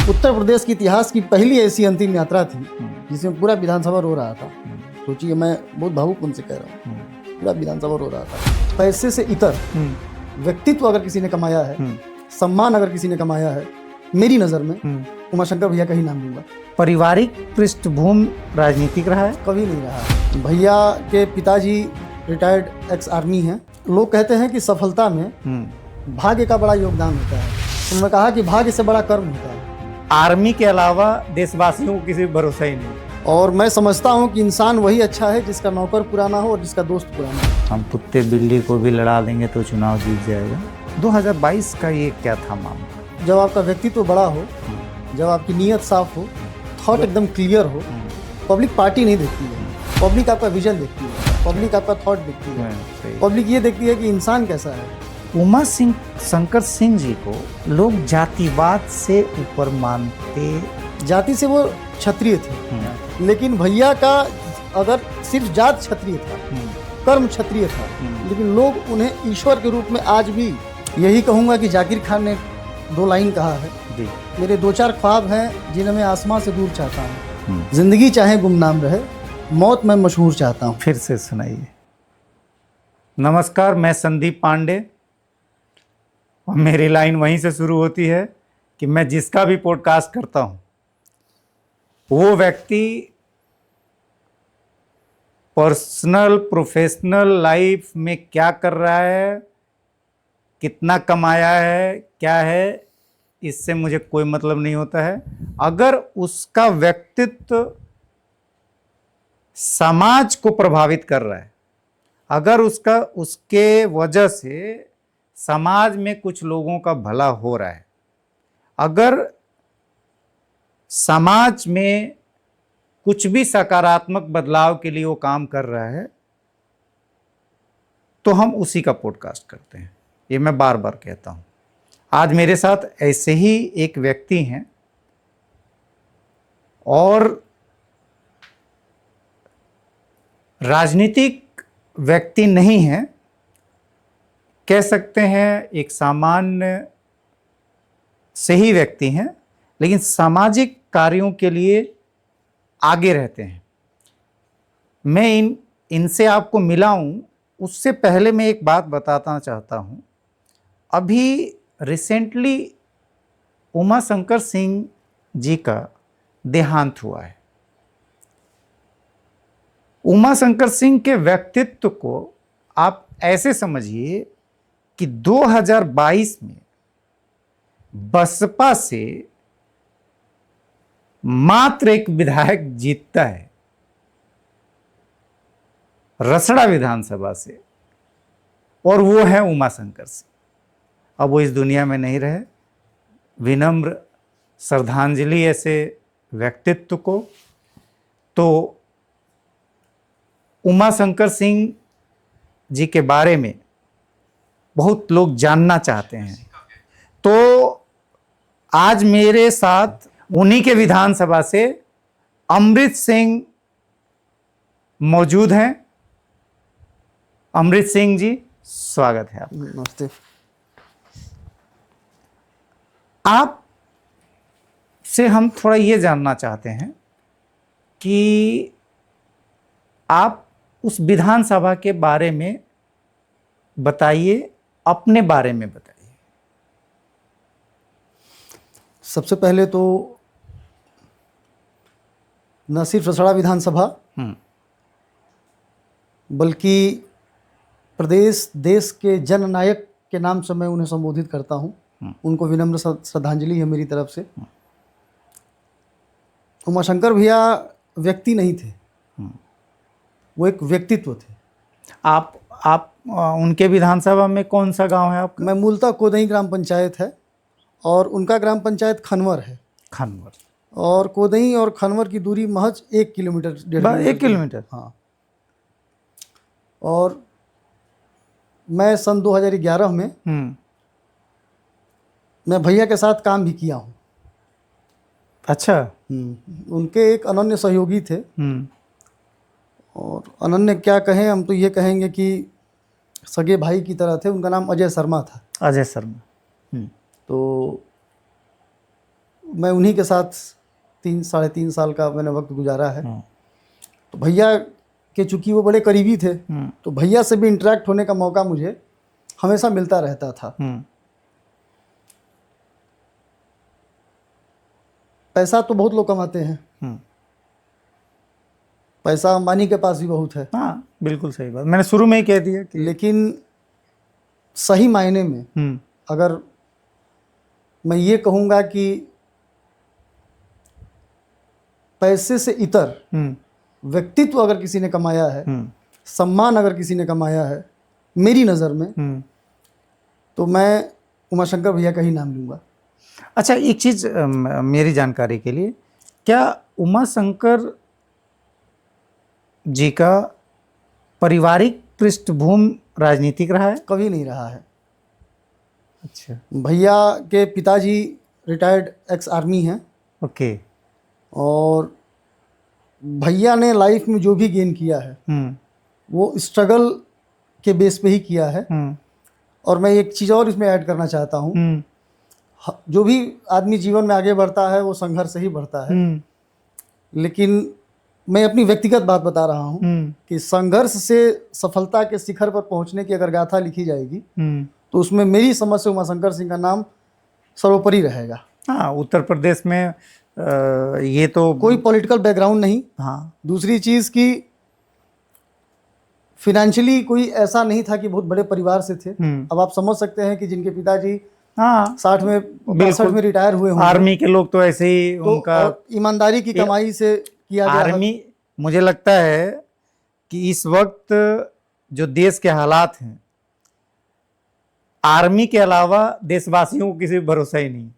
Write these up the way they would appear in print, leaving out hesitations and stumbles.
उत्तर प्रदेश के इतिहास की पहली ऐसी अंतिम यात्रा थी जिसमें पूरा विधानसभा रो रहा था। सोचिए, मैं बहुत भावुक मन से कह रहा हूँ, पूरा विधानसभा रो रहा था। पैसे से इतर व्यक्तित्व अगर किसी ने कमाया है, सम्मान अगर किसी ने कमाया है, मेरी नज़र में उमाशंकर भैया का ही नाम लूंगा। पारिवारिक पृष्ठभूमि राजनीतिक रहा है? कभी नहीं रहा। भैया के पिताजी रिटायर्ड एक्स आर्मी हैं। लोग कहते हैं कि सफलता में भाग्य का बड़ा योगदान होता है। उन्होंने कहा कि भाग्य से बड़ा कर्म होता है। आर्मी के अलावा देशवासियों को किसी भरोसा ही नहीं। और मैं समझता हूँ कि इंसान वही अच्छा है जिसका नौकर पुराना हो और जिसका दोस्त पुराना हो। हम कुत्ते बिल्ली को भी लड़ा देंगे तो चुनाव जीत जाएगा। 2022 का ये क्या था मामला? जब आपका व्यक्तित्व बड़ा हो, जब आपकी नीयत साफ हो, थॉट एकदम क्लियर हो, पब्लिक पार्टी नहीं देखती है, पब्लिक आपका विजन देखती है, पब्लिक आपका थॉट देखती है, पब्लिक ये देखती है कि इंसान कैसा है। उमा सिंह शंकर सिंह जी को लोग जातिवाद से ऊपर मानते। जाति से वो क्षत्रिय थे, लेकिन भैया का अगर सिर्फ जात क्षत्रिय था, कर्म क्षत्रिय था, लेकिन लोग उन्हें ईश्वर के रूप में आज भी, यही कहूँगा कि जाकिर खान ने 2 लाइन कहा है, मेरे 2-4 ख्वाब हैं जिन्हें मैं आसमां से दूर चाहता हूँ, जिंदगी चाहे गुमनाम रहे, मौत मैं मशहूर चाहता हूँ। फिर से सुनाइए। नमस्कार, मैं संदीप पांडे और मेरी लाइन वहीं से शुरू होती है कि मैं जिसका भी पॉडकास्ट करता हूँ वो व्यक्ति पर्सनल प्रोफेशनल लाइफ में क्या कर रहा है, कितना कमाया है, क्या है, इससे मुझे कोई मतलब नहीं होता है। अगर उसका व्यक्तित्व समाज को प्रभावित कर रहा है, अगर उसके वजह से समाज में कुछ लोगों का भला हो रहा है, अगर समाज में कुछ भी सकारात्मक बदलाव के लिए वो काम कर रहा है, तो हम उसी का पॉडकास्ट करते हैं। ये मैं बार बार कहता हूँ। आज मेरे साथ ऐसे ही एक व्यक्ति हैं और राजनीतिक व्यक्ति नहीं हैं, कह सकते हैं एक सामान्य से ही व्यक्ति हैं, लेकिन सामाजिक कार्यों के लिए आगे रहते हैं। मैं इनसे आपको मिला हूँ, उससे पहले मैं एक बात बताना चाहता हूँ। अभी रिसेंटली उमा शंकर सिंह जी का देहांत हुआ है। उमा शंकर सिंह के व्यक्तित्व को आप ऐसे समझिए कि 2022 में बसपा से मात्र एक विधायक जीतता है, रसड़ा विधानसभा से, और वो है उमा शंकर सिंह। अब वो इस दुनिया में नहीं रहे। विनम्र श्रद्धांजलि ऐसे व्यक्तित्व को। तो उमा शंकर सिंह जी के बारे में बहुत लोग जानना चाहते हैं, तो आज मेरे साथ उन्हीं के विधानसभा से अमृत सिंह मौजूद हैं। अमृत सिंह जी, स्वागत है आपका। नमस्ते। आप से हम थोड़ा ये जानना चाहते हैं कि आप उस विधानसभा के बारे में बताइए, अपने बारे में बताइए। सबसे पहले तो न सिर्फ रसड़ा विधानसभा बल्कि प्रदेश देश के जननायक के नाम से मैं उन्हें संबोधित करता हूं। उनको विनम्र श्रद्धांजलि है मेरी तरफ से। उमाशंकर भैया व्यक्ति नहीं थे, वो एक व्यक्तित्व थे। आप उनके विधानसभा में कौन सा गांव है आपका? मैं मूलतः कोदई ग्राम पंचायत है और उनका ग्राम पंचायत खनवर है। खनवर। और कोदई और खनवर की दूरी महज 1 किलोमीटर, 1 किलोमीटर। हाँ। और मैं सन 2011 में मैं भैया के साथ काम भी किया हूँ। अच्छा। उनके एक अनन्य सहयोगी थे। और अनन्य क्या कहें, हम तो ये कहेंगे कि सगे भाई की तरह थे। उनका नाम अजय शर्मा था। अजय शर्मा। तो मैं उन्हीं के साथ 3-3.5 साल का मैंने वक्त गुजारा है। हम्म, तो भैया के चूंकि वो बड़े करीबी थे, तो भैया से भी इंटरेक्ट होने का मौका मुझे हमेशा मिलता रहता था। पैसा तो बहुत लोग कमाते हैं, पैसा अंबानी के पास भी बहुत है, हाँ बिल्कुल सही बात, मैंने शुरू में ही कह दिया कि लेकिन सही मायने में अगर मैं ये कहूँगा कि पैसे से इतर व्यक्तित्व अगर किसी ने कमाया है, सम्मान अगर किसी ने कमाया है मेरी नज़र में, तो मैं उमाशंकर भैया का ही नाम लूँगा। अच्छा, एक चीज़ मेरी जानकारी के लिए, क्या उमाशंकर जी का पारिवारिक पृष्ठभूमि राजनीतिक रहा है? कभी नहीं रहा है। अच्छा, भैया के पिताजी रिटायर्ड एक्स आर्मी हैं, ओके। और भैया ने लाइफ में जो भी गेन किया है वो स्ट्रगल के बेस पे ही किया है। और मैं एक चीज़ और इसमें ऐड करना चाहता हूँ, जो भी आदमी जीवन में आगे बढ़ता है वो संघर्ष से ही बढ़ता है, लेकिन मैं अपनी व्यक्तिगत बात बता रहा हूँ कि संघर्ष से सफलता के शिखर पर पहुँचने की अगर गाथा लिखी जाएगी तो उसमें मेरी समझ से उमाशंकर सिंह का नाम सर्वोपरि रहेगा। हाँ, उत्तर प्रदेश में ये तो कोई पॉलिटिकल बैकग्राउंड नहीं। हाँ, दूसरी चीज़ की फिनेंशियली कोई ऐसा नहीं था कि बहुत बड़े परिवार से थे। अब आप समझ सकते हैं कि जिनके पिताजी हाँ 60 में 62 में रिटायर हुए होंगे, आर्मी के लोग तो ऐसे ही तो उनका और ईमानदारी की कमाई से किया गया आर्मी, मुझे लगता है कि इस वक्त जो देश के हालात हैं, आर्मी के अलावा देशवासियों को किसी पर भरोसा ही नहीं,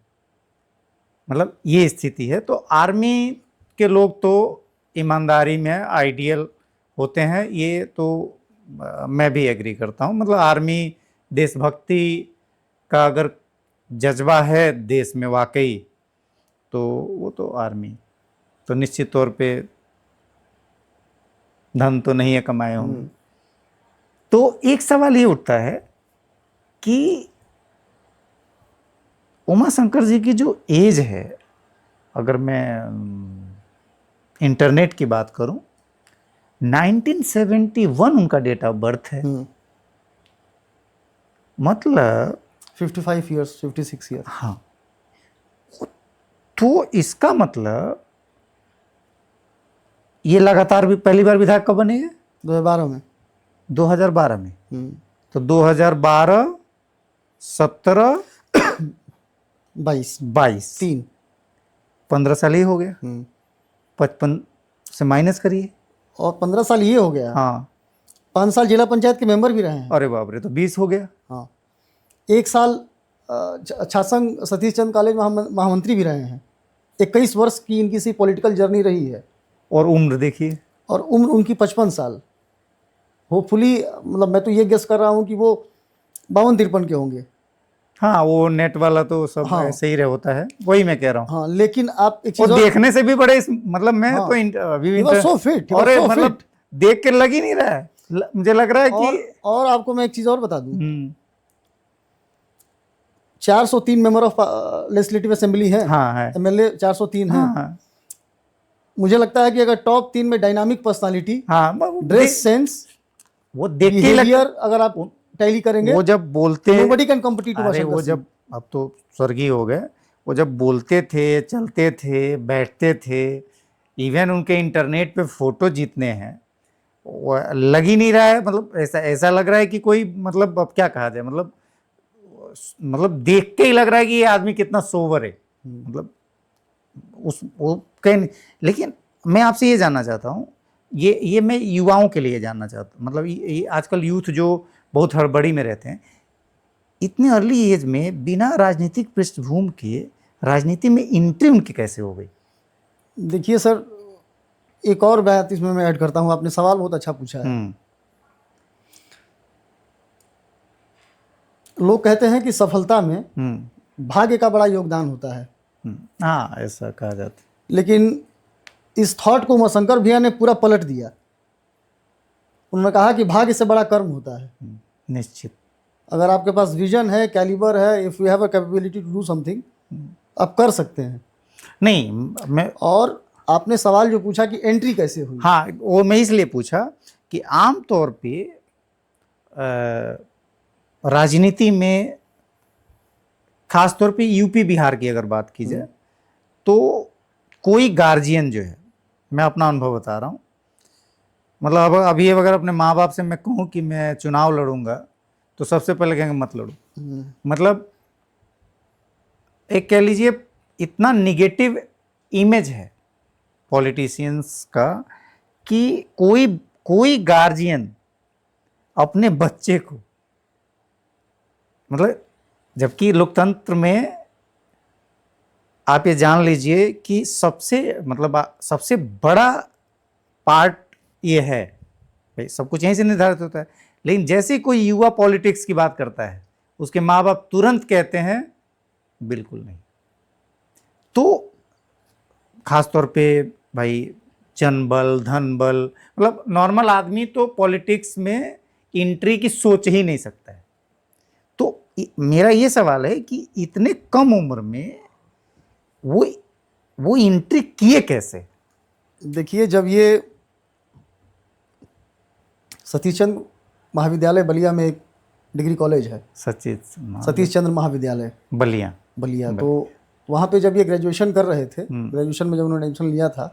मतलब ये स्थिति है। तो आर्मी के लोग तो ईमानदारी में आइडियल होते हैं, ये तो मैं भी एग्री करता हूँ। मतलब आर्मी देशभक्ति का अगर जज्बा है देश में वाकई, तो वो तो आर्मी तो निश्चित तौर पे धन तो नहीं है कमाए होंगे। तो एक सवाल ये उठता है कि उमाशंकर जी की जो एज है, अगर मैं इंटरनेट की बात करूं, 1971 उनका डेट ऑफ बर्थ है, मतलब 55 ईयर्स 56 ईयर्स। हाँ, तो इसका मतलब ये लगातार भी पहली बार विधायक कब बने हैं? 2012 में। 2012 में। तो 2012, 17, 22 15 साल ही हो गया। 55 से माइनस करिए, और 15 साल ये हो गया। हाँ, 5 साल जिला पंचायत के मेंबर भी रहे हैं। अरे बाप रे, तो 20 हो गया। हाँ, 1 साल छासंग सतीश चंद कॉलेज महामंत्री भी रहे हैं। 21 वर्ष की इनकी सी पॉलिटिकल जर्नी रही है। और उम्र देखिए, और उम्र उनकी 55 साल। होपफुली, मतलब मैं तो ये गेस कर रहा हूँ कि वो 52-53 के होंगे। हाँ, वो नेट वाला तो सब हाँ, ऐसे ही होता है, वही मैं कह रहा हूँ। हाँ, लेकिन आप एक वो चीज देखने से भी बड़े मतलब मैं हाँ, तो अभी so fit, और so मतलब fit। देख के लग ही नहीं रहा है, मुझे लग रहा है कि और आपको मैं एक चीज और बता दूं, 403 मेंबर ऑफ लेजिस्लेटिव असेंबली है। हाँ है, एमएलए 403 है। हाँ, मुझे लगता है कि अगर टॉप 3 में डायनामिक पर्सनालिटी, हाँ, ड्रेस सेंस, वो देख के बिहेवियर अगर आप टैली करेंगे, वो जब बोलते, नोबडी कैन कॉम्पिट टू अरे वो जब, अब तो स्वर्गीय हो गए, वो जब बोलते थे, चलते थे, बैठते थे, इवन उनके इंटरनेट पे फोटो जितने हैं, वो लग ही नहीं रहा है, मतलब ऐसा लग रहा है कि कोई, मतलब अब क्या कहा जाए, मतलब देख के ही लग रहा है कि ये आदमी कितना सोवर है, मतलब वो कहीं। लेकिन मैं आपसे ये जानना चाहता हूँ, ये मैं युवाओं के लिए जानना चाहता हूँ, मतलब ये आजकल यूथ जो बहुत हड़बड़ी में रहते हैं, इतने अर्ली एज में बिना राजनीतिक पृष्ठभूमि के राजनीति में एंट्री उनकी कैसे हो गई? देखिए सर, एक और बात इसमें मैं ऐड करता हूँ, आपने सवाल बहुत अच्छा पूछा है। लोग कहते हैं कि सफलता में भाग्य का बड़ा योगदान होता है। हाँ, ऐसा कहा जाता है। लेकिन इस थॉट को उमाशंकर भैया ने पूरा पलट दिया। उन्होंने कहा कि भाग्य से बड़ा कर्म होता है। निश्चित, अगर आपके पास विजन है, कैलिबर है, if you have a capability to do something, आप कर सकते हैं। नहीं, मैं, और आपने सवाल जो पूछा कि एंट्री कैसे हुई, हाँ वो मैं इसलिए पूछा कि आम तौर पे राजनीति में, खास तौर पे यूपी बिहार की अगर बात की जाए, तो कोई गार्जियन जो है, मैं अपना अनुभव बता रहा हूँ, मतलब अब अभी अगर अपने माँ बाप से मैं कहूँ कि मैं चुनाव लड़ूंगा, तो सबसे पहले कहेंगे मत लड़ो। मतलब एक कह लीजिए इतना निगेटिव इमेज है पॉलिटिशियंस का कि कोई कोई गार्जियन अपने बच्चे को, मतलब जबकि लोकतंत्र में आप ये जान लीजिए कि सबसे बड़ा पार्ट ये है, भाई सब कुछ यहीं से निर्धारित होता है, लेकिन जैसे कोई युवा पॉलिटिक्स की बात करता है, उसके माँ बाप तुरंत कहते हैं बिल्कुल नहीं। तो खास तौर पे भाई जन बल, धन बल, मतलब नॉर्मल आदमी तो पॉलिटिक्स में एंट्री की सोच ही नहीं सकता है। तो मेरा ये सवाल है कि इतने कम उम्र में वो एंट्री किए कैसे? देखिए, जब ये सतीश चंद्र महाविद्यालय बलिया में एक डिग्री कॉलेज है, सतीश चंद्र महाविद्यालय बलिया, तो वहाँ पे जब ये ग्रेजुएशन कर रहे थे, ग्रेजुएशन में जब उन्होंने एडमिशन लिया था,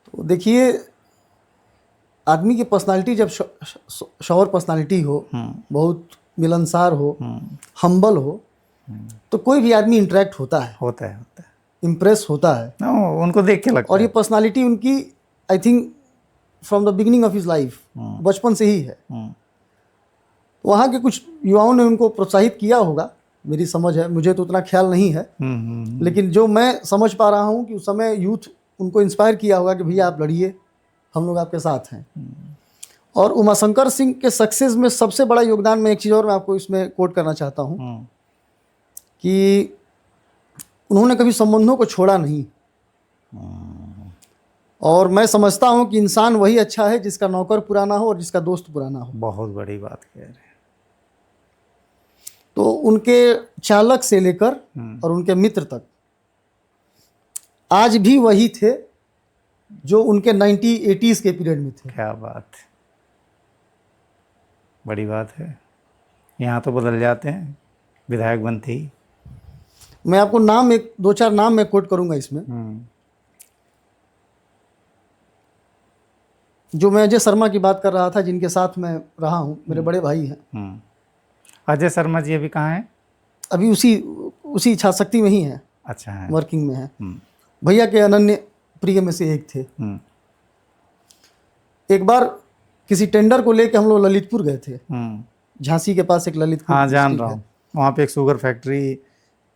तो देखिए आदमी की पर्सनालिटी जब शौर पर्सनालिटी हो, बहुत मिलनसार हो, हम्बल हो, तो कोई भी आदमी इंटरेक्ट होता है, इम्प्रेस होता है, उनको देख के लगता है। और ये पर्सनालिटी उनकी I think from the beginning of his life, बचपन से ही है। वहाँ के कुछ युवाओं ने उनको प्रोत्साहित किया होगा, मेरी समझ है, मुझे तो उतना ख्याल नहीं है, लेकिन जो मैं समझ पा रहा हूँ कि उस समय यूथ उनको इंस्पायर किया होगा कि भैया आप लड़िए, हम लोग आपके साथ हैं। और उमाशंकर सिंह के सक्सेस में सबसे बड़ा योगदान, मैं एक चीज़ और मैं आपको इसमें कोट करना चाहता हूँ कि उन्होंने कभी संबंधों को छोड़ा नहीं। और मैं समझता हूँ कि इंसान वही अच्छा है जिसका नौकर पुराना हो और जिसका दोस्त पुराना हो। बहुत बड़ी बात कह रहे हैं। तो उनके चालक से लेकर और उनके मित्र तक आज भी वही थे जो उनके 1980s के पीरियड में थे। क्या बात है, बड़ी बात है। यहाँ तो बदल जाते हैं विधायक बनते ही। मैं आपको नाम, एक दो चार नाम मैं कोट करूंगा इसमें। जो मैं अजय शर्मा की बात कर रहा था, जिनके साथ मैं रहा हूँ, मेरे बड़े भाई हैं। अजय शर्मा जी अभी कहाँ हैं? अभी उसी इच्छा शक्ति में ही हैं। अच्छा है, वर्किंग में है। भैया के अनन्य प्रिय में से एक थे। एक बार किसी टेंडर को लेके हम लोग ललितपुर गए थे। झांसी के पास एक ललितपुर, हाँ जान रहा हूँ, वहाँ पे एक शुगर फैक्ट्री,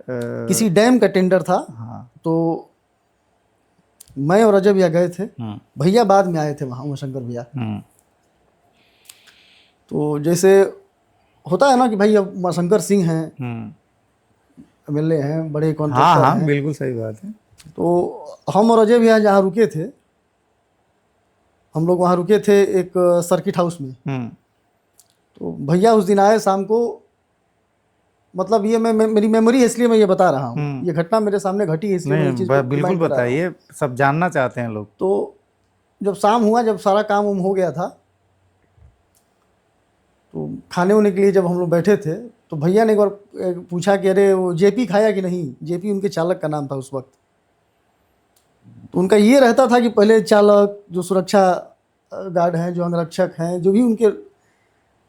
किसी डैम का टेंडर था। हाँ। तो मैं और अजय भैया गए थे, भैया बाद में आए थे वहाँ, उमाशंकर भैया। तो जैसे होता है ना कि भाई अब उमाशंकर सिंह हैं, एमएलए हैं, बड़े कॉन्ट्रैक्टर हैं। बिल्कुल सही बात है। तो हम और अजय भैया जहाँ रुके थे, हम लोग वहाँ रुके थे एक सर्किट हाउस में। तो भैया उस दिन आए शाम को, मतलब ये मेरी मेमोरी है इसलिए मैं ये बता रहा हूँ, ये घटना मेरे सामने घटी है इसलिए बिल्कुल बताइए, सब जानना चाहते हैं लोग। तो जब शाम हुआ, जब सारा काम हो गया था, तो खाने होने के लिए जब हम लोग बैठे थे, तो भैया ने एक बार पूछा कि अरे वो जेपी खाया कि नहीं। जेपी उनके चालक का नाम था उस वक्त। तो उनका ये रहता था कि पहले चालक, जो सुरक्षा गार्ड हैं, जो अंगरक्षक हैं, जो भी उनके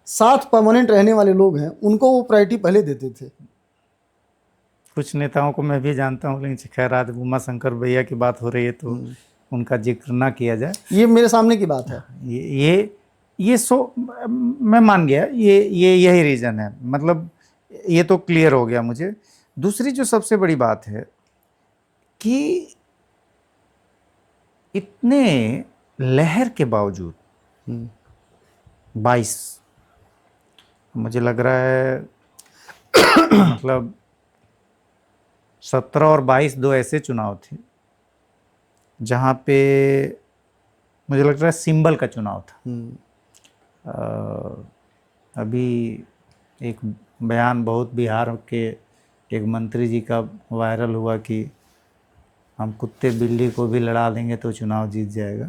साथ परमानेंट रहने वाले लोग हैं, उनको वो प्रायोरिटी पहले देते थे। कुछ नेताओं को मैं भी जानता हूँ, लेकिन खैर आज उमाशंकर भैया की बात हो रही है तो उनका जिक्र ना किया जाए। ये मेरे सामने की बात है। ये मैं मान गया, ये यही रीज़न है, मतलब ये तो क्लियर हो गया मुझे। दूसरी जो सबसे बड़ी बात है कि इतने लहर के बावजूद 22, मुझे लग रहा है मतलब 17 और 22 दो ऐसे चुनाव थे जहाँ पे मुझे लग रहा है सिंबल का चुनाव था। अभी एक बयान बहुत बिहार के एक मंत्री जी का वायरल हुआ कि हम कुत्ते बिल्ली को भी लड़ा देंगे तो चुनाव जीत जाएगा।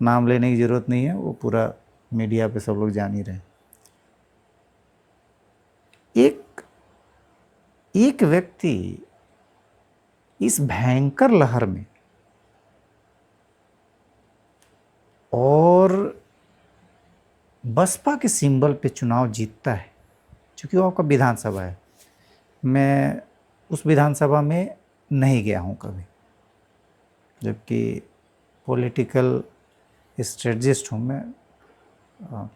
नाम लेने की ज़रूरत नहीं है, वो पूरा मीडिया पे सब लोग जान ही रहे हैं। एक व्यक्ति इस भयंकर लहर में और बसपा के सिंबल पे चुनाव जीतता है, क्योंकि वो आपका विधानसभा है। मैं उस विधानसभा में नहीं गया हूँ कभी, जबकि पॉलिटिकल स्ट्रेटजिस्ट हूँ मैं,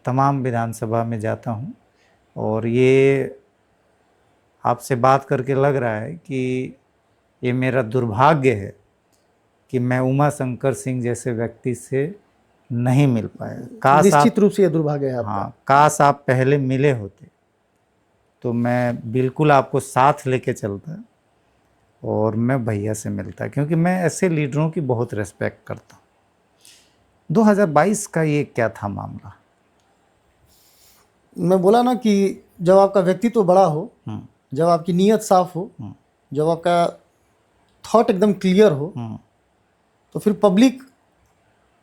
तमाम विधानसभा में जाता हूँ। और ये आपसे बात करके लग रहा है कि ये मेरा दुर्भाग्य है कि मैं उमा शंकर सिंह जैसे व्यक्ति से नहीं मिल पाया। काश निश्चित रूप से ये दुर्भाग्य है आपका। हाँ, काश आप पहले मिले होते तो मैं बिल्कुल आपको साथ लेके चलता और मैं भैया से मिलता, क्योंकि मैं ऐसे लीडरों की बहुत रिस्पेक्ट करता हूँ। 2022 का ये क्या था मामला? मैं बोला ना कि जब आपका व्यक्तित्व बड़ा हो, जब आपकी नीयत साफ हो, जब आपका थॉट एकदम क्लियर हो, तो फिर पब्लिक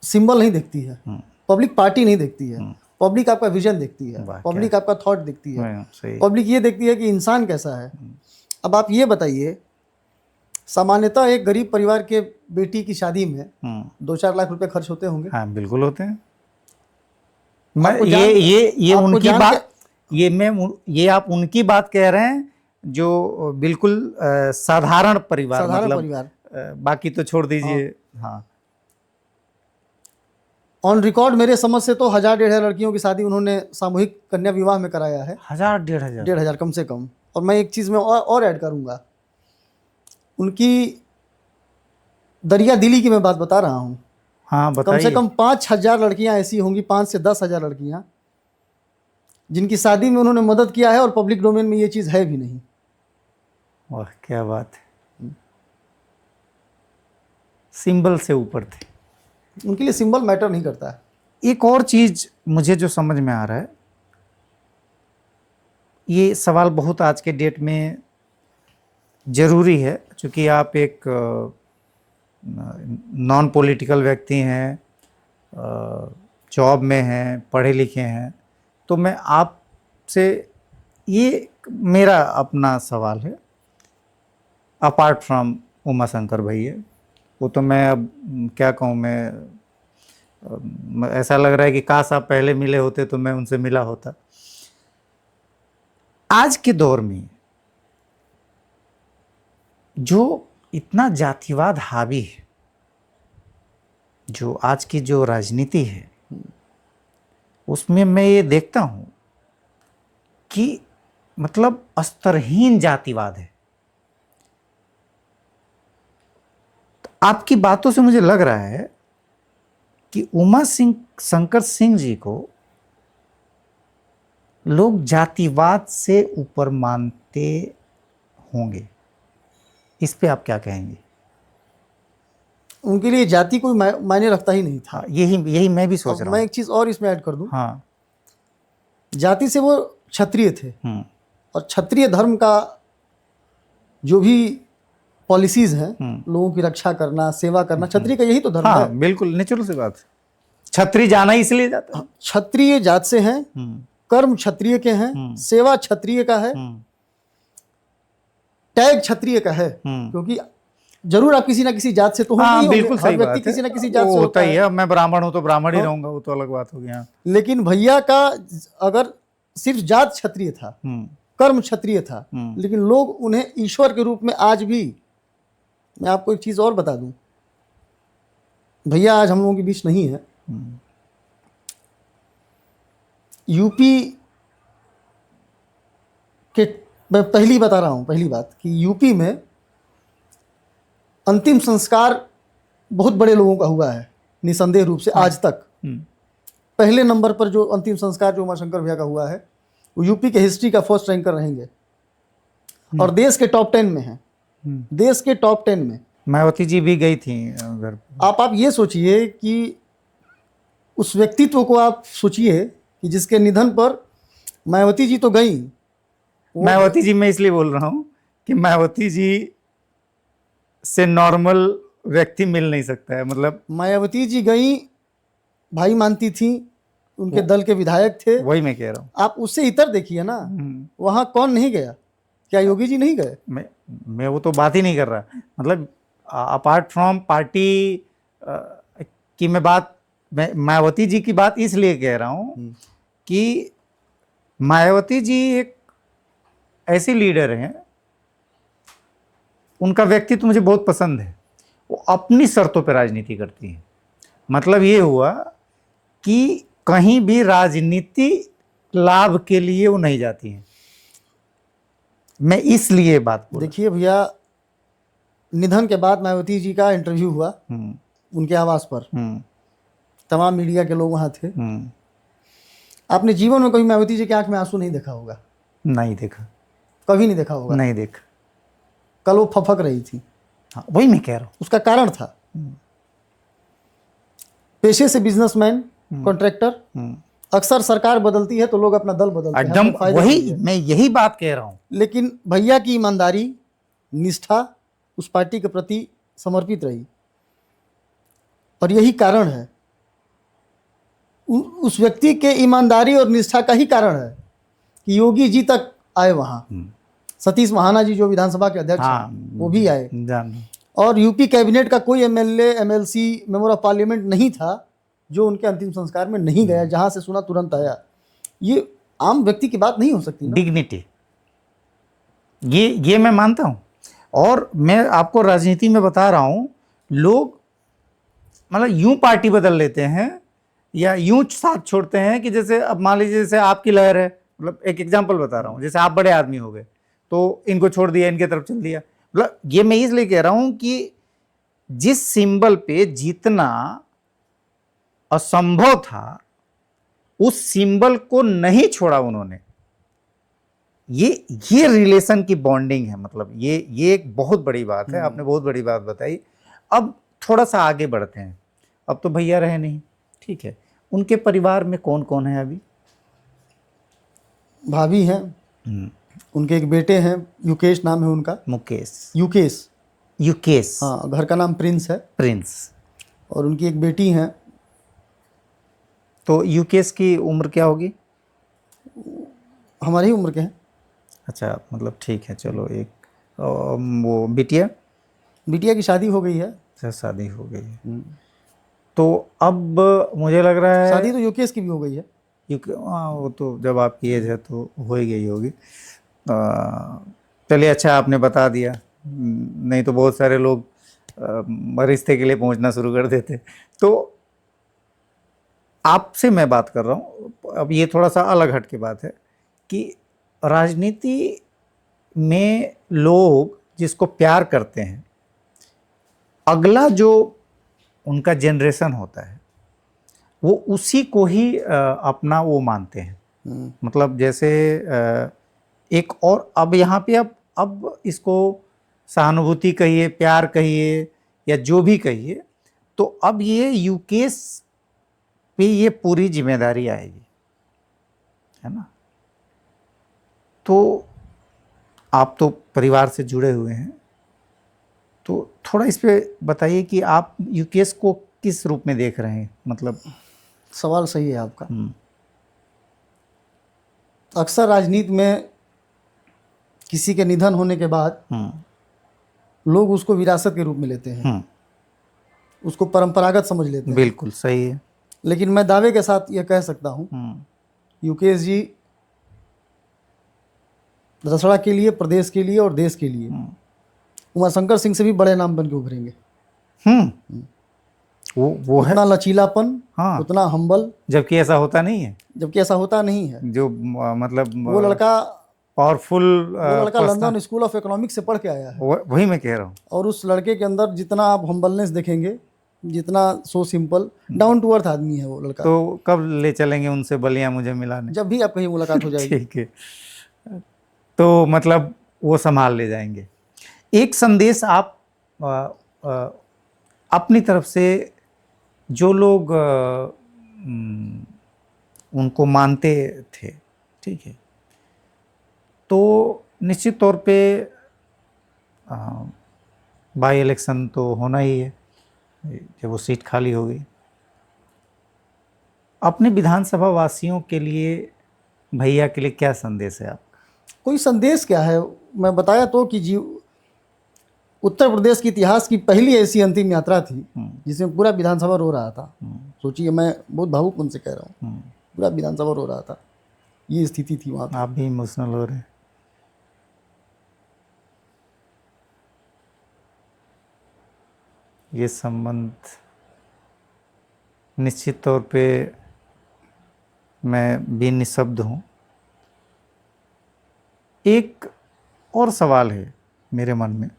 सिंबल नहीं देखती है, पब्लिक पार्टी नहीं देखती है, पब्लिक आपका विजन देखती है, पब्लिक आपका थॉट देखती है, पब्लिक ये देखती है कि इंसान कैसा है। अब आप ये बताइए, सामान्यतः एक गरीब परिवार के बेटी की शादी में 2-4 लाख रुपए खर्च होते होंगे। हाँ, बिल्कुल होते हैं। मैं ये उनकी बात, ये आप उनकी बात कह रहे हैं जो बिल्कुल साधारण परिवार, मतलब बाकी तो छोड़ दीजिए। हाँ, ऑन रिकॉर्ड मेरे समझ से तो 1000-1500 लड़कियों की शादी उन्होंने सामूहिक कन्या विवाह में कराया है। 1000-1500 कम से कम। और मैं एक चीज़ में और ऐड करूँगा, उनकी दरिया दिली की मैं बात बता रहा हूँ। हाँ, बताइए। कम से कम 5000 लड़कियाँ ऐसी होंगी, 5 से 10,000 लड़कियाँ, जिनकी शादी में उन्होंने मदद किया है और पब्लिक डोमेन में ये चीज़ है भी नहीं। वाह, क्या बात है। सिंबल से ऊपर थे, उनके लिए सिंबल मैटर नहीं करता है। एक और चीज़ मुझे जो समझ में आ रहा है, ये सवाल बहुत आज के डेट में ज़रूरी है, क्योंकि आप एक नॉन पॉलिटिकल व्यक्ति हैं, जॉब में हैं, पढ़े लिखे हैं, तो मैं आपसे, ये मेरा अपना सवाल है, अपार्ट फ्रॉम उमा शंकर भैया, वो तो मैं अब क्या कहूँ, मैं ऐसा लग रहा है कि काश आप पहले मिले होते तो मैं उनसे मिला होता। आज के दौर में जो इतना जातिवाद हावी है, जो आज की जो राजनीति है, उसमें मैं ये देखता हूँ कि मतलब स्तरहीन जातिवाद है। तो आपकी बातों से मुझे लग रहा है कि उमा शंकर सिंह जी को लोग जातिवाद से ऊपर मानते होंगे। इस पे आप क्या कहेंगे? उनके लिए जाति कोई मायने रखता ही नहीं था। यही मैं भी सोच रहा हूँ। मैं एक चीज़ और इसमें ऐड कर दूं। हाँ, जाति से वो क्षत्रिय थे, और क्षत्रिय धर्म का जो भी पॉलिसीज हैं, लोगों की रक्षा करना, सेवा करना, क्षत्रिय का यही तो धर्म है। बिल्कुल नेचुरल सी बात है। क्षत्रिय जाना इसलिए जाता है, क्षत्रिय जात से हैं, कर्म क्षत्रिय के हैं, सेवा क्षत्रिय का है, टैग क्षत्रिय का है, क्योंकि जरूर आप किसी ना किसी जात से तो होंगे ही बिल्कुल होंगे। हर सही व्यक्ति बात है। किसी ना किसी जात से होता होता ही है। है। मैं ब्राह्मण हूँ तो ब्राह्मण ही रहूंगा, वो तो अलग बात हो गया। लेकिन भैया का अगर सिर्फ जात क्षत्रिय था, कर्म क्षत्रिय था, लेकिन लोग उन्हें ईश्वर के रूप में आज भी, मैं आपको एक चीज और बता दूं, भैया आज हम लोगों के बीच नहीं है। यूपी के, मैं पहली बता रहा हूं, पहली बात कि यूपी में अंतिम संस्कार बहुत बड़े लोगों का हुआ है, निसंदेह रूप से। आज तक पहले नंबर पर जो अंतिम संस्कार जो उमाशंकर भैया का हुआ है, वो यूपी के हिस्ट्री का फर्स्ट रैंकर रहेंगे, और देश के टॉप 10 में है, देश के टॉप 10 में। मायावती जी भी गई थी घर। आप ये सोचिए कि उस व्यक्तित्व को आप सोचिए कि जिसके निधन पर मायावती जी तो गई। मायावती जी मैं इसलिए बोल रहा हूँ कि मायावती जी से नॉर्मल व्यक्ति मिल नहीं सकता है, मतलब मायावती जी गई, भाई मानती थी, उनके दल के विधायक थे। वही मैं कह रहा हूँ। आप उससे इतर देखिए ना, वहां कौन नहीं गया? क्या योगी जी नहीं गए? मैं वो तो बात ही नहीं कर रहा, मतलब अपार्ट फ्रॉम पार्टी की मैं मायावती जी की बात इसलिए कह रहा हूँ कि मायावती जी एक ऐसी लीडर हैं, उनका व्यक्तित्व मुझे बहुत पसंद है। वो अपनी शर्तों पर राजनीति करती हैं। मतलब ये हुआ कि कहीं भी राजनीति लाभ के लिए वो नहीं जाती हैं। मैं इसलिए बात बोल देखिए भैया, निधन के बाद मायावती जी का इंटरव्यू हुआ उनके आवास पर, तमाम मीडिया के लोग वहां थे। आपने जीवन में कभी मायावती जी की आंख में आंसू नहीं देखा होगा? नहीं देखा, कभी नहीं देखा होगा। नहीं देखा। कल वो फफक रही थी। हाँ, वही मैं कह रहा हूँ। उसका कारण था, पेशे से बिजनेसमैन, कॉन्ट्रैक्टर, अक्सर सरकार बदलती है तो लोग अपना दल बदलते हैं एकदम अपने फायदे के वही लिए। मैं यही बात कह रहा हूँ। लेकिन भैया की ईमानदारी, निष्ठा उस पार्टी के प्रति समर्पित रही, और यही कारण है, उस व्यक्ति के ईमानदारी और निष्ठा का ही कारण है कि योगी जी तक आए वहां। सतीश महाना जी जो विधानसभा के अध्यक्ष हैं, वो भी आए। और यूपी कैबिनेट का कोई MLA, MLC, member of parliament नहीं था जो उनके अंतिम संस्कार में नहीं गया। जहां से सुना तुरंत आया। ये आम व्यक्ति की बात नहीं हो सकती ना। डिग्निटी, ये मैं मानता हूं। और मैं आपको राजनीति में बता रहा हूं, लोग मतलब यूं पार्टी बदल लेते हैं या यूं साथ छोड़ते हैं कि जैसे अब मान लीजिए जैसे आपकी लहर है, मतलब एक एग्जांपल बता रहा हूं, जैसे आप बड़े आदमी हो गए तो इनको छोड़ दिया, इनके तरफ चल दिया। मतलब ये मैं इसलिए कह रहा हूं कि जिस सिंबल पे जीतना असंभव था, उस सिंबल को नहीं छोड़ा उन्होंने। ये रिलेशन की बॉन्डिंग है। मतलब ये एक बहुत बड़ी बात है। आपने बहुत बड़ी बात बताई। अब थोड़ा सा आगे बढ़ते हैं। अब तो भैया रहे नहीं, ठीक है, उनके परिवार में कौन कौन है अभी? भाभी हैं, उनके एक बेटे हैं, युकेश नाम है उनका। मुकेश, युकेश, हाँ, घर का नाम प्रिंस है। प्रिंस। और उनकी एक बेटी है। तो युकेश की उम्र क्या होगी? हमारी उम्र के हैं। अच्छा, मतलब ठीक है, चलो। एक वो बिटिया की शादी हो गई है। अच्छा, शादी हो गई है। तो अब मुझे लग रहा है शादी तो युकेश की भी हो गई है। हाँ, वो तो जब आपकी एज है तो हो ही गई होगी। चलिए, अच्छा आपने बता दिया, नहीं तो बहुत सारे लोग रिश्ते के लिए पहुंचना शुरू कर देते। तो आपसे मैं बात कर रहा हूँ, अब ये थोड़ा सा अलग हट की बात है कि राजनीति में लोग जिसको प्यार करते हैं, अगला जो उनका जनरेशन होता है वो उसी को ही अपना वो मानते हैं। मतलब जैसे एक और, अब यहाँ पे अब इसको सहानुभूति कहिए, प्यार कहिए, या जो भी कहिए, तो अब ये युकेश पे ये पूरी जिम्मेदारी आएगी, है ना? तो आप तो परिवार से जुड़े हुए हैं, तो थोड़ा इस पे बताइए कि आप युकेश को किस रूप में देख रहे हैं? मतलब सवाल सही है आपका। अक्सर राजनीति में किसी के निधन होने के बाद लोग उसको विरासत के रूप में लेते हैं, उसको परंपरागत समझ लेते हैं। बिल्कुल सही है। लेकिन मैं दावे के साथ यह कह सकता हूं, युकेश जी रसड़ा के लिए, प्रदेश के लिए और देश के लिए उमाशंकर सिंह से भी बड़े नाम बन के उभरेंगे। वो है, उतना लचीलापन, उतना हम्बल, जबकि ऐसा होता नहीं है। जो मतलब वो लड़का पावरफुल, वो लड़का लंदन स्कूल ऑफ इकोनॉमिक्स से पढ़ के आया है। वही मैं कह रहा हूँ। और उस लड़के के अंदर जितना आप हम्बलनेस देखेंगे, जितना so simple, down to earth आदमी है वो लड़का। तो कब ले चलेंगे उनसे बलिया मुझे मिलाने? जब भी आप कहीं मुलाकात हो जाएगी। ठीक है, तो मतलब वो संभाल ले जाएंगे। एक संदेश आप अपनी तरफ से, जो लोग उनको मानते थे, ठीक है, तो निश्चित तौर पे बाई इलेक्शन तो होना ही है जब वो सीट खाली हो गई। अपने विधानसभा वासियों के लिए, भैया के लिए क्या संदेश है आपका? कोई संदेश क्या है, मैं बताया तो कि उत्तर प्रदेश के इतिहास की पहली ऐसी अंतिम यात्रा थी जिसमें पूरा विधानसभा रो रहा था। सोचिए, मैं बहुत भावुक मन से कह रहा हूँ, पूरा विधानसभा रो रहा था, ये स्थिति थी वहाँ। आप भी इमोशनल हो रहे हैं। ये संबंध निश्चित तौर पे मैं भी निशब्द हूँ। एक और सवाल है मेरे मन में,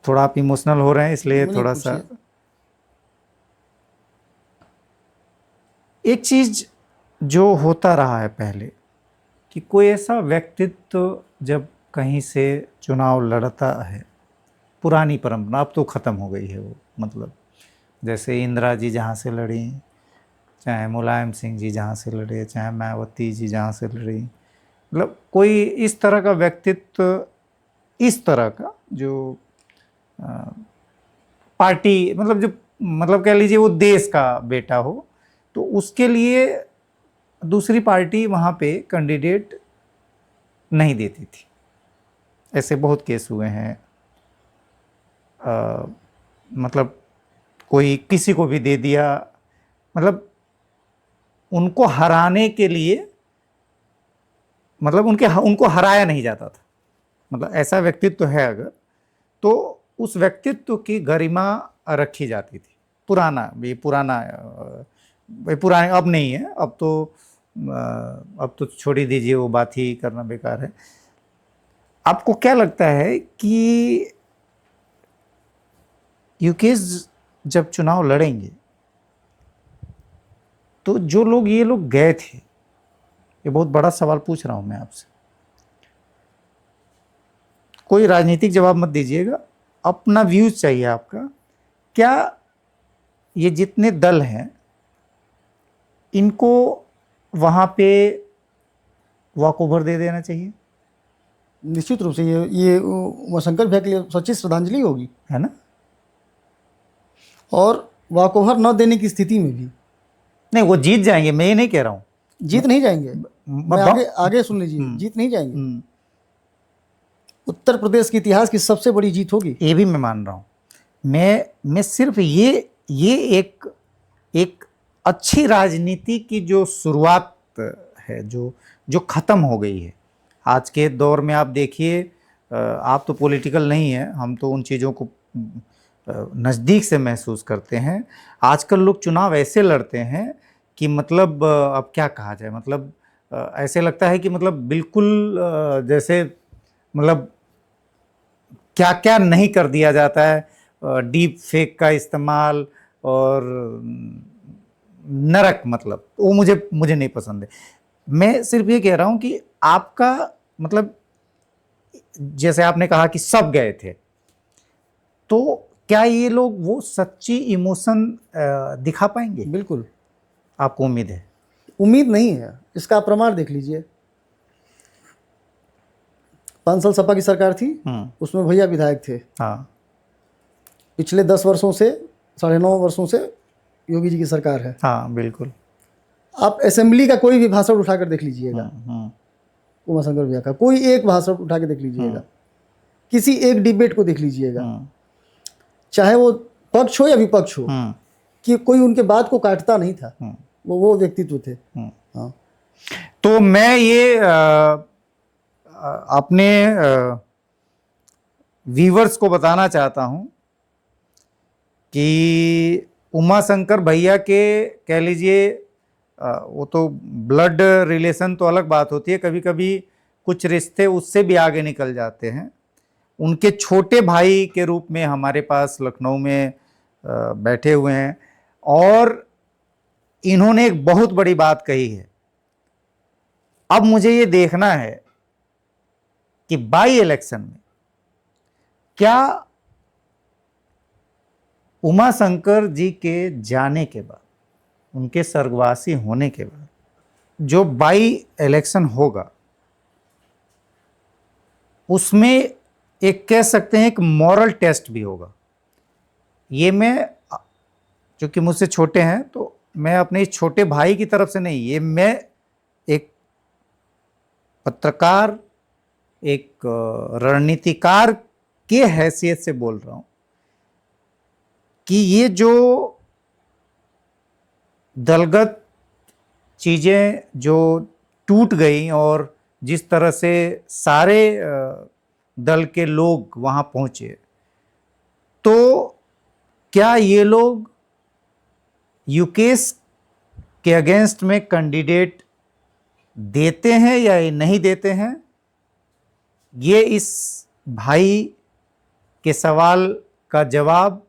थोड़ा आप इमोशनल हो रहे हैं इसलिए थोड़ा सा। एक चीज जो होता रहा है पहले कि कोई ऐसा व्यक्तित्व जब कहीं से चुनाव लड़ता है, पुरानी परंपरा अब तो ख़त्म हो गई है वो, मतलब जैसे इंदिरा जी जहाँ से लड़ी, चाहे मुलायम सिंह जी जहाँ से लड़े, चाहे मायावती जी जहाँ से लड़ी, मतलब कोई इस तरह का व्यक्तित्व, इस तरह का जो पार्टी, मतलब जो, मतलब कह लीजिए वो देश का बेटा हो, तो उसके लिए दूसरी पार्टी वहाँ पे कैंडिडेट नहीं देती थी। ऐसे बहुत केस हुए हैं। मतलब कोई किसी को भी दे दिया, मतलब उनको हराने के लिए, मतलब उनको हराया नहीं जाता था। मतलब ऐसा व्यक्तित्व है अगर, तो उस व्यक्तित्व की गरिमा रखी जाती थी। पुराना, अब नहीं है, अब तो छोड़ ही दीजिए, वो बात ही करना बेकार है। आपको क्या लगता है कि यूकेश जब चुनाव लड़ेंगे तो जो लोग, ये लोग गए थे, ये बहुत बड़ा सवाल पूछ रहा हूं मैं आपसे, कोई राजनीतिक जवाब मत दीजिएगा, अपना व्यूज चाहिए आपका। क्या ये जितने दल हैं इनको वहां पे वॉक ओवर दे देना चाहिए? निश्चित रूप से ये उमाशंकर भैया के लिए सच्ची श्रद्धांजलि होगी, है ना? और वॉकओवर न देने की स्थिति में भी नहीं, वो जीत जाएंगे, मैं ये नहीं कह रहा हूँ जीत नहीं जाएंगे। मैं आगे सुन लीजिए, जीत नहीं जाएंगे। उत्तर प्रदेश के इतिहास की सबसे बड़ी जीत होगी, ये भी मैं मान रहा हूँ। मैं सिर्फ ये एक अच्छी राजनीति की जो शुरुआत है, जो ख़त्म हो गई है आज के दौर में। आप देखिए, आप तो पॉलिटिकल नहीं है, हम तो उन चीज़ों को नज़दीक से महसूस करते हैं। आजकल लोग चुनाव ऐसे लड़ते हैं कि मतलब अब क्या कहा जाए, मतलब ऐसे लगता है कि मतलब बिल्कुल जैसे, मतलब क्या क्या नहीं कर दिया जाता है, डीप फेक का इस्तेमाल और नरक, मतलब वो मुझे नहीं पसंद है। मैं सिर्फ ये कह रहा हूँ कि आपका मतलब, जैसे आपने कहा कि सब गए थे, तो क्या ये लोग वो सच्ची इमोशन दिखा पाएंगे? बिल्कुल। आपको उम्मीद है? उम्मीद नहीं है, इसका प्रमाण देख लीजिए। 5 साल सपा की सरकार थी, उसमें भैया विधायक थे। हाँ। पिछले 10 वर्षों से, 9.5 वर्षों से योगी जी की सरकार है। हाँ बिल्कुल। आप असेंबली का कोई भी भाषण उठाकर देख लीजिएगा, उमाशंकर भैया का कोई एक भाषण उठा के देख लीजिएगा, किसी एक डिबेट को देख लीजिएगा, चाहे वो पक्ष हो या विपक्ष हो, कि कोई उनके बात को काटता नहीं था। वो व्यक्तित्व थे। हाँ। तो मैं ये अपने व्यूवर्स को बताना चाहता हूं कि उमाशंकर भैया के, कह लीजिए, वो तो ब्लड रिलेशन तो अलग बात होती है, कभी कभी कुछ रिश्ते उससे भी आगे निकल जाते हैं। उनके छोटे भाई के रूप में हमारे पास लखनऊ में बैठे हुए हैं, और इन्होंने एक बहुत बड़ी बात कही है। अब मुझे ये देखना है कि बाई इलेक्शन में क्या उमाशंकर जी के जाने के बाद, उनके स्वर्गवासी होने के बाद जो बाई इलेक्शन होगा, उसमें एक कह सकते हैं एक मॉरल टेस्ट भी होगा। ये मैं, चूंकि मुझसे छोटे हैं तो मैं अपने इस छोटे भाई की तरफ से नहीं, ये मैं एक पत्रकार, एक रणनीतिकार के हैसियत से बोल रहा हूं कि ये जो दलगत चीजें जो टूट गई और जिस तरह से सारे दल के लोग वहां पहुंचे, तो क्या ये लोग यूकेस के अगेंस्ट में कैंडिडेट देते हैं या ये नहीं देते हैं, ये इस भाई के सवाल का जवाब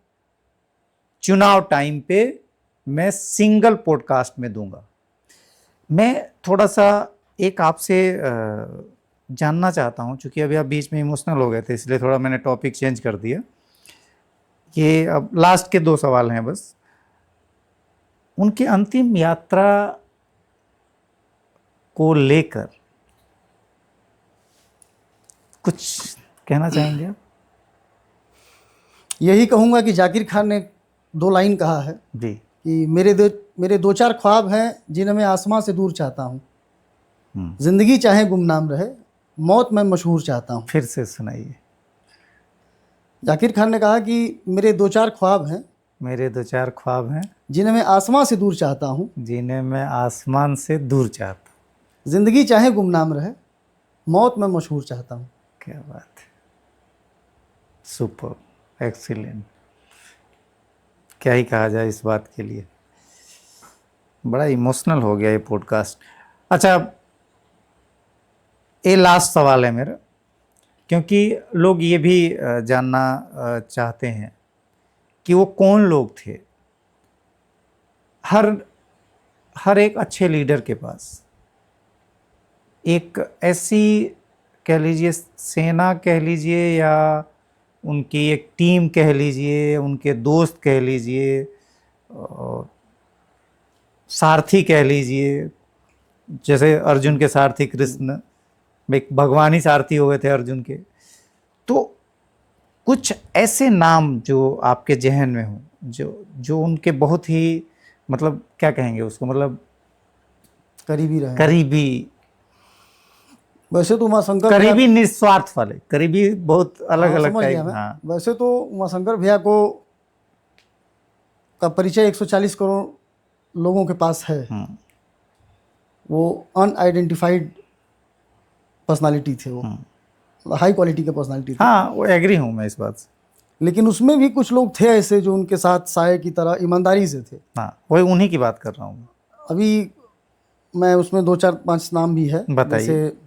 चुनाव टाइम पे मैं सिंगल पॉडकास्ट में दूंगा। मैं थोड़ा सा एक आपसे जानना चाहता हूं, चूंकि अभी आप बीच में इमोशनल हो गए थे इसलिए थोड़ा मैंने टॉपिक चेंज कर दिया। ये अब लास्ट के 2 सवाल हैं बस। उनकी अंतिम यात्रा को लेकर कुछ कहना चाहेंगे आप? यही कहूँगा कि जाकिर खान ने 2 लाइन कहा है जी। कि मेरे 2-4 ख्वाब हैं जिन्हें मैं आसमां से दूर चाहता हूँ, जिंदगी चाहे गुमनाम रहे, मौत मैं मशहूर चाहता हूँ। फिर से सुनाइए। जाकिर खान ने कहा कि मेरे 2-4 ख्वाब हैं मेरे 2-4 ख्वाब हैं जिन्हें मैं आसमां से दूर चाहता हूँ, जिन्हें मैं आसमान से दूर चाहता हूँ, जिंदगी चाहे गुमनाम रहे, मौत मैं मशहूर चाहता हूँ। क्या बात है, सुपर, एक्सीलेंट। क्या ही कहा जाए इस बात के लिए, बड़ा इमोशनल हो गया ये पॉडकास्ट। अच्छा, ये लास्ट सवाल है मेरा, क्योंकि लोग ये भी जानना चाहते हैं कि वो कौन लोग थे। हर एक अच्छे लीडर के पास एक ऐसी, कह लीजिए सेना कह लीजिए, या उनकी एक टीम कह लीजिए, उनके दोस्त कह लीजिए, सारथी कह लीजिए, जैसे अर्जुन के सारथी कृष्ण, एक भगवानी सारथी हो गए थे अर्जुन के। तो कुछ ऐसे नाम जो आपके जहन में हो, जो उनके बहुत ही, मतलब क्या कहेंगे उसको, मतलब करीबी रहे। करीबी, वैसे तो उमाशंकर करीबी निस्वार्थ वाले, करीबी बहुत अलग अलग समझ टाइप। गया मैं। हाँ, वैसे तो उमाशंकर भैया को का परिचय 140 करोड़ लोगों के पास है। वो अनआइडेंटिफाइड पर्सनालिटी थे, वो हाई क्वालिटी के पर्सनालिटी थे। हाँ, वो एग्री हूँ मैं इस बात से। लेकिन उसमें भी कुछ लोग थे ऐसे जो उनके साथ साये की तरह ईमानदारी से थे। हाँ, वही उन्हीं की बात कर रहा हूँ। अभी मैं उसमें 2-4-5 नाम भी है। बताइए। जैसे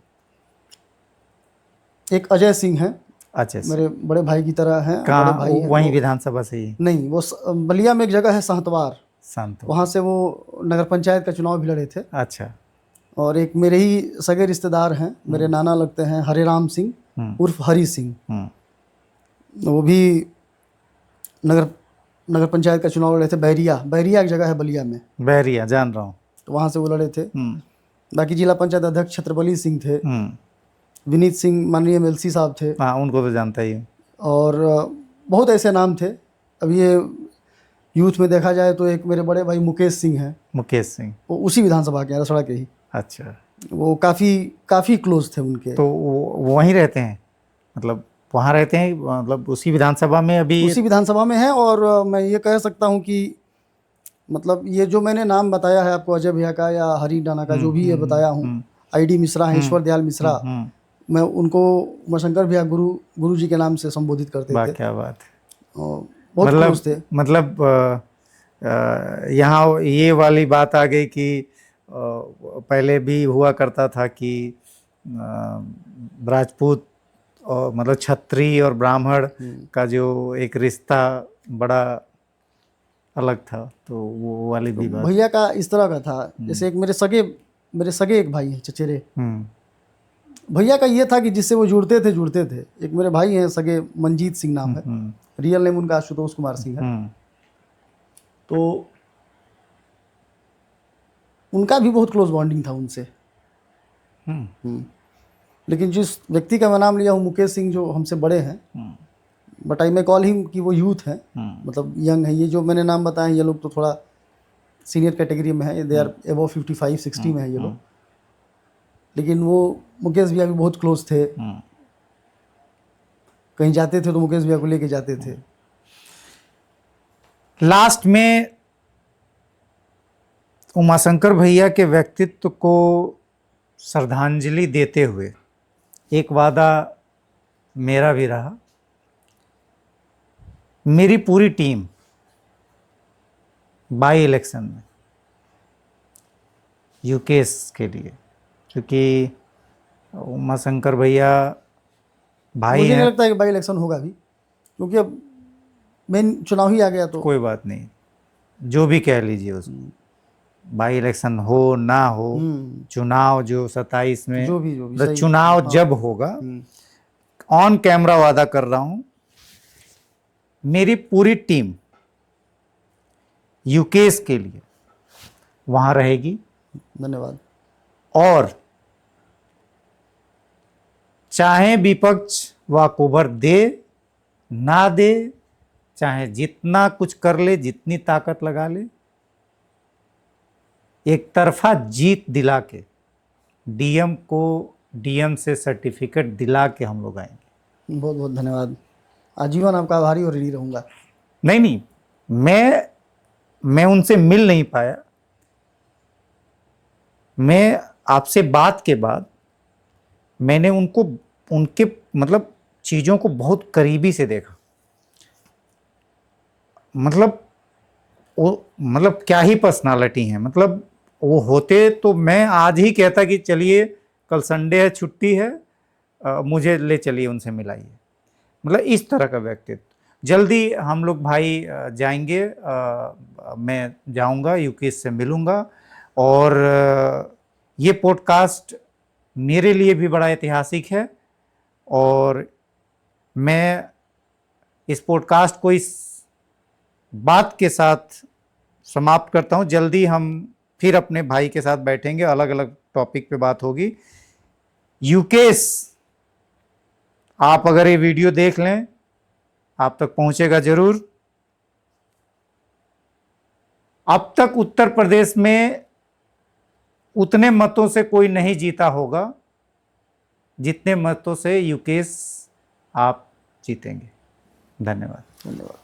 एक अजय सिंह हैं, अच्छा, मेरे बड़े भाई की तरह हैं। बड़े कहाँ, भाई हैं वहीं वो, विधानसभा से ही? नहीं, वो बलिया में एक जगह है सांतवार, शांत। वहाँ से वो नगर पंचायत का चुनाव भी लड़े थे। अच्छा। और एक मेरे ही सगे रिश्तेदार हैं, मेरे नाना लगते हैं, हरिराम सिंह उर्फ हरी सिंह। वो भी नगर पंचायत का चुनाव लड़े थे। बैरिया एक जगह है बलिया में, बैरिया जान रहा हूँ। तो वहाँ से वो लड़े थे। बाकी जिला पंचायत अध्यक्ष छत्रबली सिंह थे। विनीत सिंह माननीय एमएलसी साहब थे। हाँ, उनको तो जानता ही हूँ। और बहुत ऐसे नाम थे। अब ये यूथ में देखा जाए तो एक मेरे बड़े भाई मुकेश सिंह हैं। मुकेश सिंह, वो उसी विधानसभा के, रसड़ा के ही। अच्छा। वो काफ़ी क्लोज थे उनके। तो वो वहीं रहते हैं, मतलब वहाँ रहते हैं, मतलब उसी विधानसभा में अभी? उसी विधानसभा में है। और मैं ये कह सकता हूँ कि मतलब ये जो मैंने नाम बताया है आपको, अजय भैया का या हरी डाना का, जो भी ये बताया हूँ, आईडी मिश्रा हैं, ईश्वर दयाल मिश्रा, मैं उनको उमाशंकर भैया गुरु जी के नाम से संबोधित करते थे। क्या बात है, बहुत क्लोज थे। मतलब यहाँ ये वाली बात आ गई कि पहले भी हुआ करता था कि राजपूत और मतलब क्षत्रिय और ब्राह्मण का जो एक रिश्ता बड़ा अलग था, तो वो वाली भी बात भैया का इस तरह का था। जैसे एक मेरे सगे एक भाई हैं चचेरे, भैया का ये था कि जिससे वो जुड़ते थे। एक मेरे भाई हैं सगे, मंजीत सिंह नाम है, रियल नेम उनका आशुतोष कुमार सिंह है। तो उनका भी बहुत क्लोज बॉन्डिंग था उनसे। लेकिन जिस व्यक्ति का मैं नाम लिया हूँ मुकेश सिंह, जो हमसे बड़े हैं, but I may call him कि वो यूथ हैं, मतलब यंग है। ये जो मैंने नाम बताए ये लोग तो थोड़ा सीनियर कैटेगरी में है, दे आर अबव 55-60 में है ये लोग। लेकिन वो मुकेश भैया भी बहुत क्लोज थे, कहीं जाते थे तो मुकेश भैया को लेके जाते थे। लास्ट में उमाशंकर भैया के व्यक्तित्व को श्रद्धांजलि देते हुए एक वादा मेरा भी रहा, मेरी पूरी टीम बाई इलेक्शन में यूकेस के लिए, क्योंकि उमाशंकर भैया भाई मुझे नहीं हैं। लगता है कि बाई इलेक्शन होगा भी, क्योंकि अब मेन चुनाव ही आ गया तो कोई बात नहीं, जो भी कह लीजिए उसको, बाई इलेक्शन हो ना हो, चुनाव जो 27 में, जो भी सही। चुनाव जब होगा, ऑन कैमरा वादा कर रहा हूं, मेरी पूरी टीम यूकेस के लिए वहां रहेगी। धन्यवाद। और चाहे विपक्ष वाकओवर दे ना दे, चाहे जितना कुछ कर ले, जितनी ताकत लगा ले, एक तरफा जीत दिला के डीएम को डीएम से सर्टिफिकेट दिला के हम लोग आएंगे। बहुत बहुत धन्यवाद, आजीवन आपका आभारी और ऋणी रहूंगा। नहीं, मैं उनसे मिल नहीं पाया। मैं आपसे बात के बाद मैंने उनको, उनके मतलब चीज़ों को बहुत करीबी से देखा। मतलब वो, मतलब क्या ही पर्सनालिटी है। मतलब वो होते तो मैं आज ही कहता कि चलिए कल संडे है, छुट्टी है, मुझे ले चलिए, उनसे मिलाइए। मतलब इस तरह का व्यक्तित्व। जल्दी हम लोग भाई जाएंगे, मैं जाऊंगा, यूकेस से मिलूंगा। और ये पॉडकास्ट मेरे लिए भी बड़ा ऐतिहासिक है, और मैं इस पॉडकास्ट को इस बात के साथ समाप्त करता हूं। जल्दी हम फिर अपने भाई के साथ बैठेंगे, अलग अलग टॉपिक पे बात होगी। यूकेस, आप अगर ये वीडियो देख लें, आप तक पहुंचेगा जरूर। अब तक उत्तर प्रदेश में उतने मतों से कोई नहीं जीता होगा जितने मतों से यूकेस आप जीतेंगे। धन्यवाद। धन्यवाद।